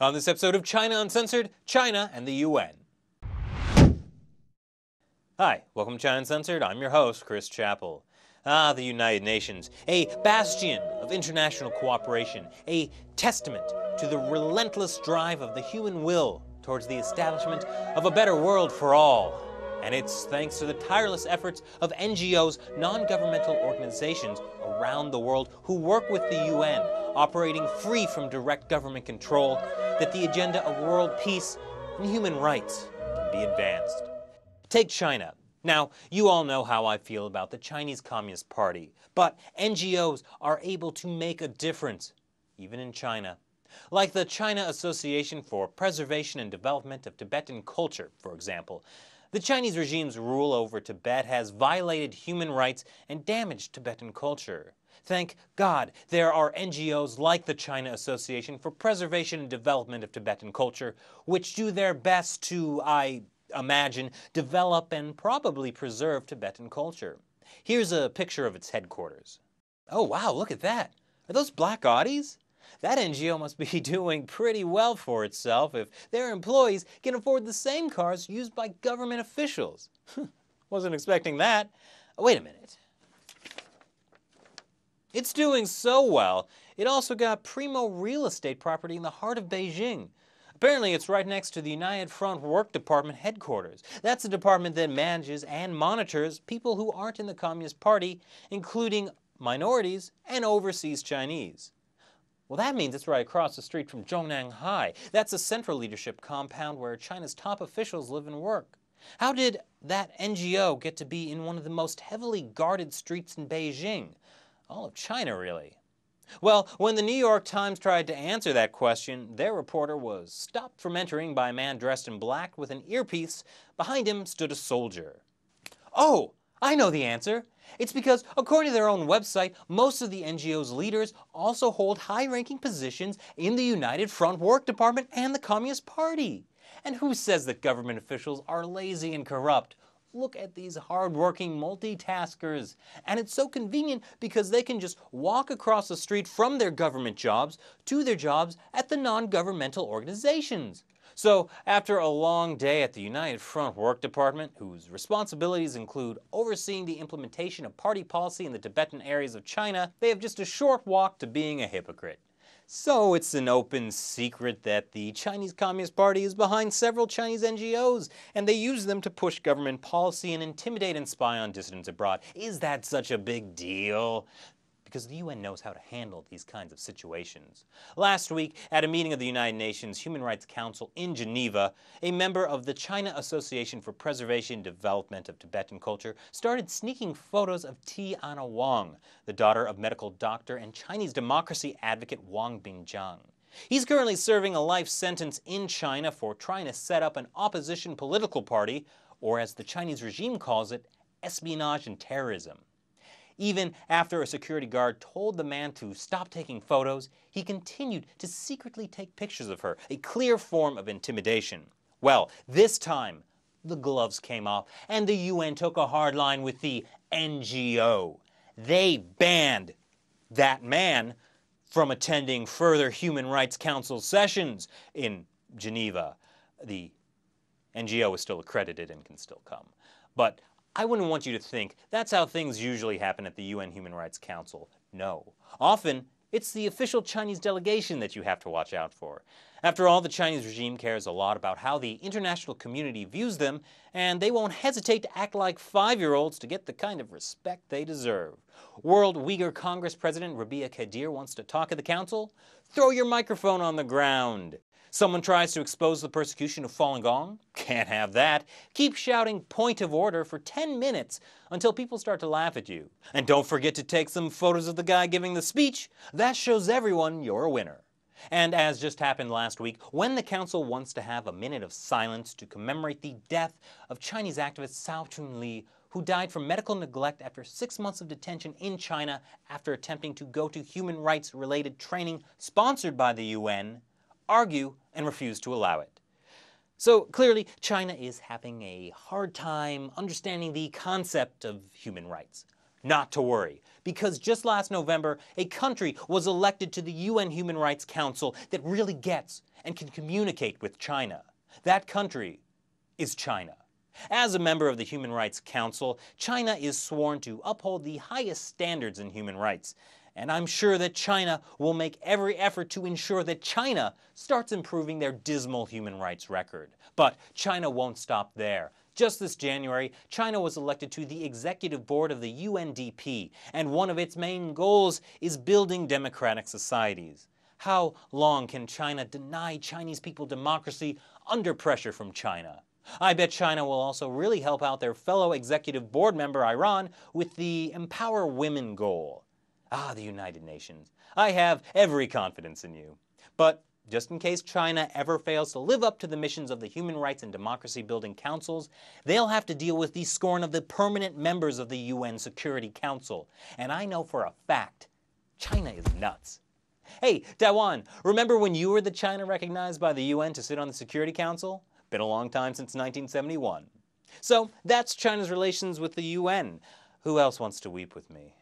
On this episode of China Uncensored, China and the UN. Hi, welcome to China Uncensored. I'm your host, Chris Chappell. The United Nations, a bastion of international cooperation, a testament to the relentless drive of the human will towards the establishment of a better world for all. And it's thanks to the tireless efforts of NGOs, non-governmental organizations around the world who work with the UN, operating free from direct government control, that the agenda of world peace and human rights can be advanced. Take China. Now, you all know how I feel about the Chinese Communist Party, but NGOs are able to make a difference, even in China. Like the China Association for Preservation and Development of Tibetan Culture, for example. The Chinese regime's rule over Tibet has violated human rights and damaged Tibetan culture. Thank God there are NGOs like the China Association for Preservation and Development of Tibetan Culture, which do their best to, I imagine, develop and probably preserve Tibetan culture. Here's a picture of its headquarters. Oh wow, look at that. Are those black Audis? That NGO must be doing pretty well for itself if their employees can afford the same cars used by government officials. Wasn't expecting that. Wait a minute. It's doing so well, it also got primo real estate property in the heart of Beijing. Apparently it's right next to the United Front Work Department headquarters. That's a department that manages and monitors people who aren't in the Communist Party, including minorities and overseas Chinese. Well, that means it's right across the street from Zhongnang High. That's a central leadership compound where China's top officials live and work. How did that NGO get to be in one of the most heavily guarded streets in Beijing? All of China, really. Well, when the New York Times tried to answer that question, their reporter was stopped from entering by a man dressed in black with an earpiece. Behind him stood a soldier. Oh, I know the answer. It's because, according to their own website, most of the NGO's leaders also hold high-ranking positions in the United Front Work Department and the Communist Party. And who says that government officials are lazy and corrupt? Look at these hard-working multitaskers. And it's so convenient because they can just walk across the street from their government jobs to their jobs at the non-governmental organizations. So, after a long day at the United Front Work Department, whose responsibilities include overseeing the implementation of party policy in the Tibetan areas of China, they have just a short walk to being a hypocrite. So it's an open secret that the Chinese Communist Party is behind several Chinese NGOs, and they use them to push government policy and intimidate and spy on dissidents abroad. Is that such a big deal? Because the UN knows how to handle these kinds of situations. Last week, at a meeting of the United Nations Human Rights Council in Geneva, a member of the China Association for Preservation and Development of Tibetan Culture started sneaking photos of T-Ana Wang, the daughter of medical doctor and Chinese democracy advocate Wang Bingjiang. He's currently serving a life sentence in China for trying to set up an opposition political party, or as the Chinese regime calls it, espionage and terrorism. Even after a security guard told the man to stop taking photos, he continued to secretly take pictures of her, a clear form of intimidation. Well, this time, the gloves came off, and the UN took a hard line with the NGO. They banned that man from attending further Human Rights Council sessions in Geneva. The NGO is still accredited and can still come. But I wouldn't want you to think that's how things usually happen at the UN Human Rights Council. No. Often, it's the official Chinese delegation that you have to watch out for. After all, the Chinese regime cares a lot about how the international community views them, and they won't hesitate to act like 5-year-olds to get the kind of respect they deserve. World Uyghur Congress President Rabia Kadir wants to talk at the council? Throw your microphone on the ground. Someone tries to expose the persecution of Falun Gong? Can't have that. Keep shouting point of order for 10 minutes until people start to laugh at you. And don't forget to take some photos of the guy giving the speech. That shows everyone you're a winner. And as just happened last week, when the council wants to have a minute of silence to commemorate the death of Chinese activist Cao Chunli, who died from medical neglect after 6 months of detention in China after attempting to go to human rights-related training sponsored by the UN, argue and refuse to allow it. So clearly, China is having a hard time understanding the concept of human rights. Not to worry, Because just last November, a country was elected to the UN Human Rights Council that really gets and can communicate with China. That country is China. As a member of the Human Rights Council, China is sworn to uphold the highest standards in human rights. And I'm sure that China will make every effort to ensure that China starts improving their dismal human rights record. But China won't stop there. Just this January, China was elected to the executive board of the UNDP, and one of its main goals is building democratic societies. How long can China deny Chinese people democracy under pressure from China? I bet China will also really help out their fellow executive board member Iran with the Empower Women goal. Ah, the United Nations. I have every confidence in you. But just in case China ever fails to live up to the missions of the Human Rights and Democracy Building Councils, they'll have to deal with the scorn of the permanent members of the UN Security Council. And I know for a fact, China is nuts. Hey, Taiwan, remember when you were the China recognized by the UN to sit on the Security Council? Been a long time since 1971. So that's China's relations with the UN. Who else wants to weep with me?